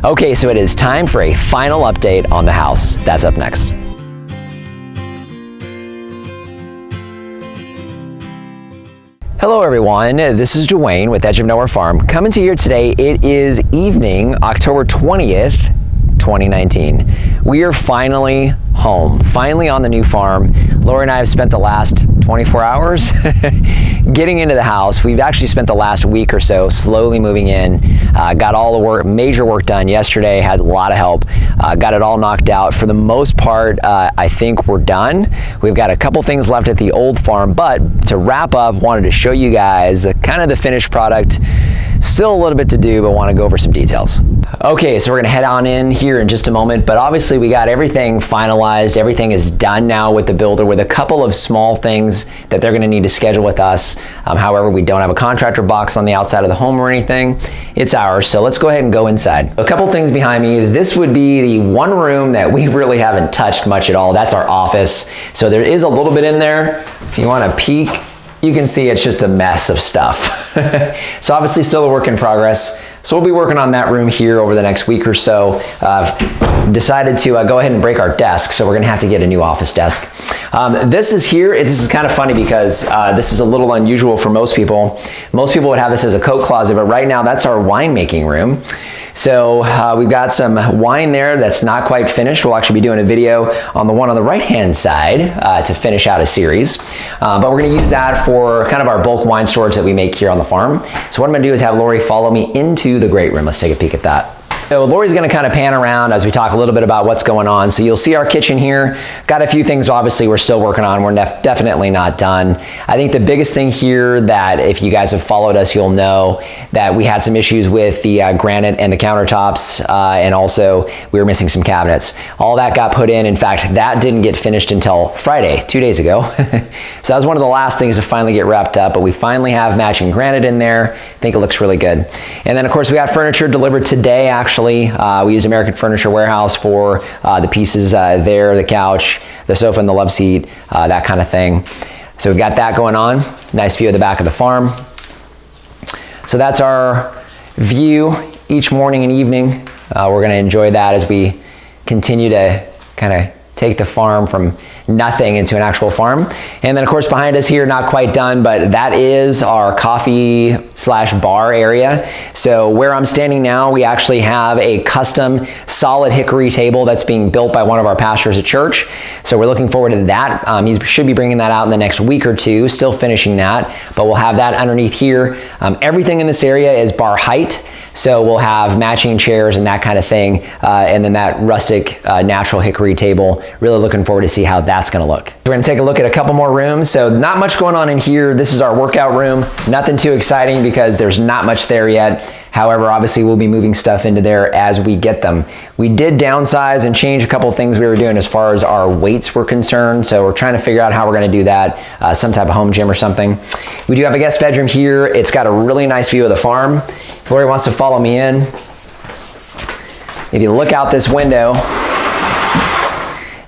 Okay, so it is time for a final update on the house. That's up next. Hello everyone, this is Dwayne with Edge of Nowhere Farm. Coming to you here today, it is evening, October 20th, 2019. We are finally home, finally on the new farm. Lori and I have spent the last 24 hours getting into the house. We've actually spent the last week or so slowly moving in, got all the major work done yesterday, had a lot of help, got it all knocked out. For the most part, I think we're done. We've got a couple things left at the old farm, but to wrap up, wanted to show you guys the finished product. Still a little bit to do, but want to go over some details. Okay, so we're gonna head on in here in just a moment, but obviously we got everything finalized. Everything is done now with the builder, with a couple of small things that they're gonna need to schedule with us. However, we don't have a contractor box on the outside of the home or anything. It's ours, so let's go ahead and go inside. A couple things behind me. This would be the one room that we really haven't touched much at all. That's our office. So there is a little bit in there. If you wanna peek, you can see it's just a mess of stuff. So obviously still a work in progress. So we'll be working on that room here over the next week or so. Decided to go ahead and break our desk, so we're gonna have to get a new office desk. This is kind of funny because this is a little unusual for most people. Most people would have this as a coat closet, but right now that's our winemaking room. So we've got some wine there that's not quite finished. We'll actually be doing a video on the one on the right-hand side to finish out a series. But we're gonna use that for kind of our bulk wine storage that we make here on the farm. So what I'm gonna do is have Lori follow me into the great room. Let's take a peek at that. So Lori's gonna kind of pan around as we talk a little bit about what's going on. So you'll see our kitchen here. Got a few things obviously we're still working on. We're definitely not done. I think the biggest thing here that if you guys have followed us, you'll know that we had some issues with the granite and the countertops, and also we were missing some cabinets. All that got put in. In fact, that didn't get finished until Friday, 2 days ago. So that was one of the last things to finally get wrapped up, but we finally have matching granite in there. I think it looks really good. And then of course we got furniture delivered today actually. We use American Furniture Warehouse for the pieces there, the couch, the sofa and the love seat, that kind of thing. So we've got that going on. Nice view of the back of the farm. So that's our view each morning and evening. We're gonna enjoy that as we continue to kind of take the farm from nothing into an actual farm. And then of course behind us here, not quite done, but that is our coffee/bar area. So where I'm standing now, we actually have a custom solid hickory table that's being built by one of our pastors at church. So we're looking forward to that. He should be bringing that out in the next week or two, still finishing that, but we'll have that underneath here. Everything in this area is bar height. So we'll have matching chairs and that kind of thing. And then that rustic natural hickory table. Really looking forward to see how that's gonna look. We're gonna take a look at a couple more rooms. So not much going on in here. This is our workout room. Nothing too exciting because there's not much there yet. However, obviously we'll be moving stuff into there as we get them. We did downsize and change a couple of things we were doing as far as our weights were concerned. So we're trying to figure out how we're gonna do that, some type of home gym or something. We do have a guest bedroom here. It's got a really nice view of the farm. If Lori wants to follow me in, if you look out this window,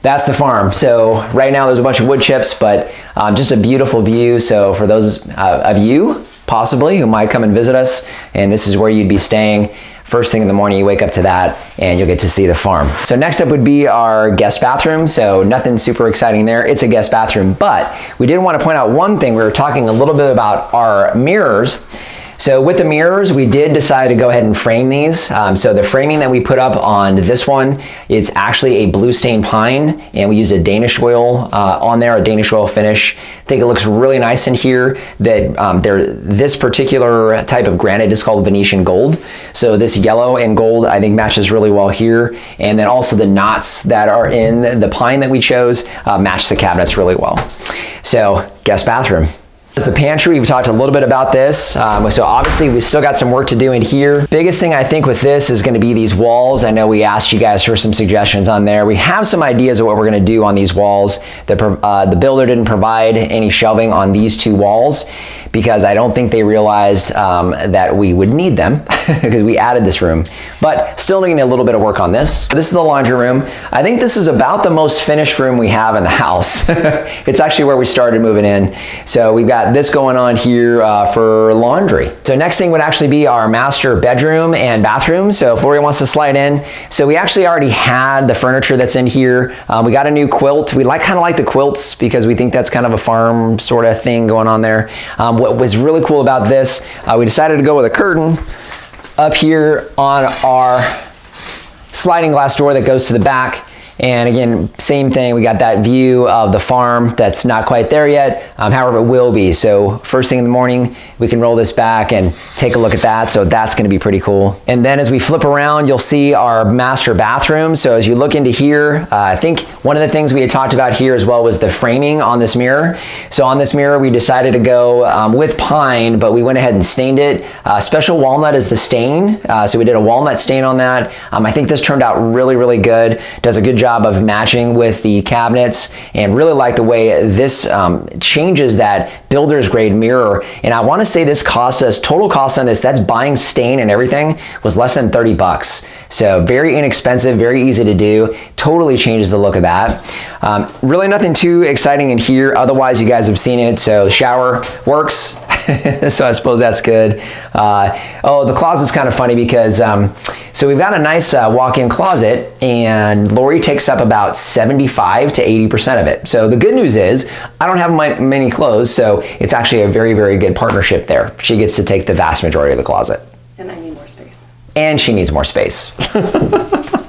that's the farm. So right now there's a bunch of wood chips, but just a beautiful view. So for those of you, possibly, who might come and visit us, and this is where you'd be staying. First thing in the morning, you wake up to that and you'll get to see the farm. So next up would be our guest bathroom. So nothing super exciting there. It's a guest bathroom, but we did want to point out one thing. We were talking a little bit about our mirrors. So with the mirrors, we did decide to go ahead and frame these. So the framing that we put up on this one is actually a blue stain pine, and we used a Danish oil on there, a Danish oil finish. I think it looks really nice in here. That this particular type of granite is called Venetian gold. So this yellow and gold I think matches really well here. And then also the knots that are in the pine that we chose match the cabinets really well. So guest bathroom. The pantry, we talked a little bit about this. So obviously we still got some work to do in here. Biggest thing I think with this is gonna be these walls. I know we asked you guys for some suggestions on there. We have some ideas of what we're gonna do on these walls. The builder didn't provide any shelving on these two walls because I don't think they realized that we would need them because we added this room, but still needing a little bit of work on this. This is the laundry room. I think this is about the most finished room we have in the house. It's actually where we started moving in. So we've got this going on here for laundry. So next thing would actually be our master bedroom and bathroom. So if Lori wants to slide in. So we actually already had the furniture that's in here. We got a new quilt. We kind of like the quilts because we think that's kind of a farm sort of thing going on there. What was really cool about this, we decided to go with a curtain up here on our sliding glass door that goes to the back. And again, same thing, we got that view of the farm that's not quite there yet, however it will be. So first thing in the morning, we can roll this back and take a look at that. So that's gonna be pretty cool. And then as we flip around, you'll see our master bathroom. So as you look into here, I think one of the things we had talked about here as well was the framing on this mirror. So on this mirror, we decided to go with pine, but we went ahead and stained it. Special walnut is the stain. So we did a walnut stain on that. I think this turned out really, really good. Does a good job of matching with the cabinets, and really like the way this changes that builder's grade mirror. And I want to say this cost us, total cost on this, that's buying stain and everything, was less than 30 bucks. So very inexpensive, very easy to do, totally changes the look of that. Really nothing too exciting in here, otherwise you guys have seen it. So shower works. So I suppose that's good. Oh, the closet's kind of funny because so we've got a nice walk-in closet, and Lori takes up about 75 to 80% of it. So the good news is I don't have many clothes, so it's actually a very, very good partnership there. She gets to take the vast majority of the closet. And I need more space. And she needs more space.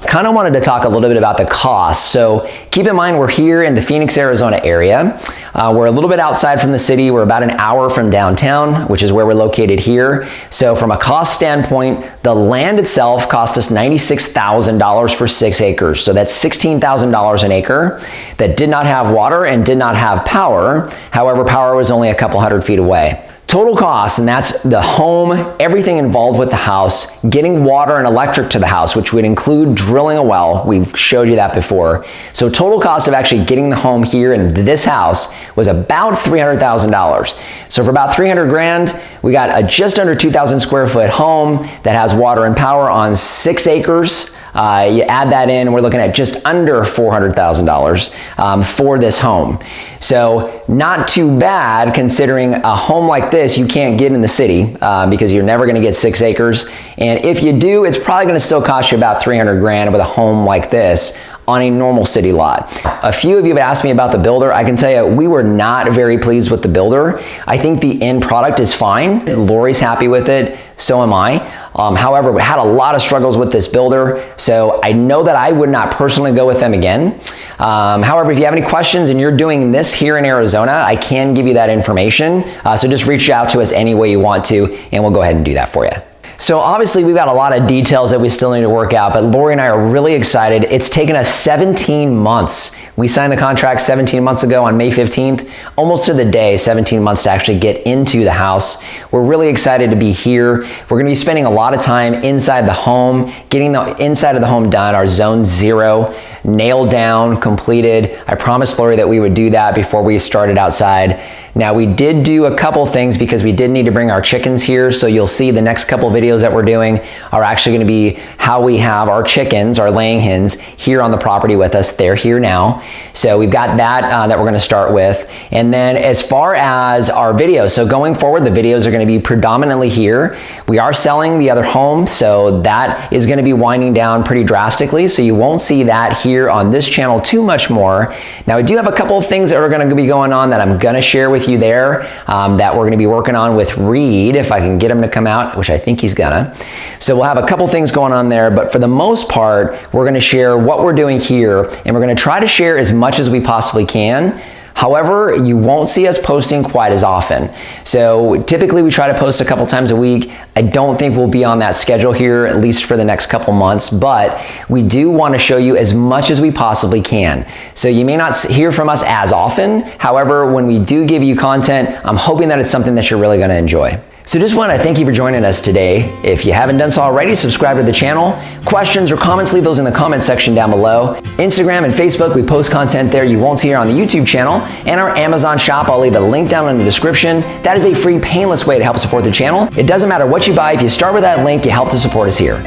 Kind of wanted to talk a little bit about the cost. So keep in mind, we're here in the Phoenix, Arizona area. We're a little bit outside from the city. We're about an hour from downtown, which is where we're located here. So from a cost standpoint, the land itself cost us $96,000 for 6 acres. So that's $16,000 an acre that did not have water and did not have power. However, power was only a couple hundred feet away. Total cost, and that's the home, everything involved with the house, getting water and electric to the house, which would include drilling a well. We've showed you that before. So total cost of actually getting the home here in this house was about $300,000. So for about 300 grand, we got a just under 2,000 square foot home that has water and power on 6 acres. You add that in, and we're looking at just under $400,000 for this home. So not too bad considering a home like this you can't get in the city because you're never gonna get 6 acres. And if you do, it's probably gonna still cost you about 300 grand with a home like this on a normal city lot. A few of you have asked me about the builder. I can tell you, we were not very pleased with the builder. I think the end product is fine. Lori's happy with it, so am I. However, we had a lot of struggles with this builder, so I know that I would not personally go with them again. However, if you have any questions and you're doing this here in Arizona, I can give you that information. So just reach out to us any way you want to, and we'll go ahead and do that for you. So obviously we've got a lot of details that we still need to work out, but Lori and I are really excited. It's taken us 17 months. We signed the contract 17 months ago on May 15th, almost to the day, 17 months to actually get into the house. We're really excited to be here. We're gonna be spending a lot of time inside the home, getting the inside of the home done, our zone 0, nailed down, completed. I promised Lori that we would do that before we started outside. Now we did do a couple things because we did need to bring our chickens here, so you'll see the next couple videos that we're doing are actually going to be how we have our chickens, our laying hens, here on the property with us. They're here now. So we've got that that we're going to start with. And then as far as our videos, so going forward, the videos are going to be predominantly here. We are selling the other home, so that is going to be winding down pretty drastically, so you won't see that here on this channel too much more. Now we do have a couple of things that are going to be going on that I'm going to share with you there that we're going to be working on with Reed, if I can get him to come out, which I think he's gonna. So we'll have a couple things going on there, but for the most part, we're going to share what we're doing here, and we're going to try to share as much as we possibly can. However, you won't see us posting quite as often. So typically we try to post a couple times a week. I don't think we'll be on that schedule here, at least for the next couple months, but we do want to show you as much as we possibly can. So you may not hear from us as often. However, when we do give you content, I'm hoping that it's something that you're really going to enjoy. So just want to thank you for joining us today. If you haven't done so already, subscribe to the channel. Questions or comments, leave those in the comment section down below. Instagram and Facebook, we post content there you won't see here on the YouTube channel. And our Amazon shop, I'll leave a link down in the description. That is a free, painless way to help support the channel. It doesn't matter what you buy, if you start with that link, you help to support us here.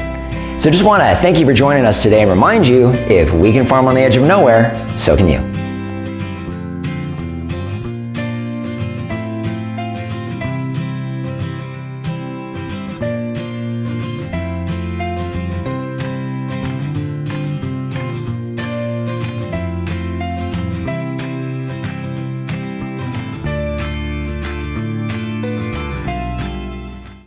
So just want to thank you for joining us today and remind you, if we can farm on the edge of nowhere, so can you.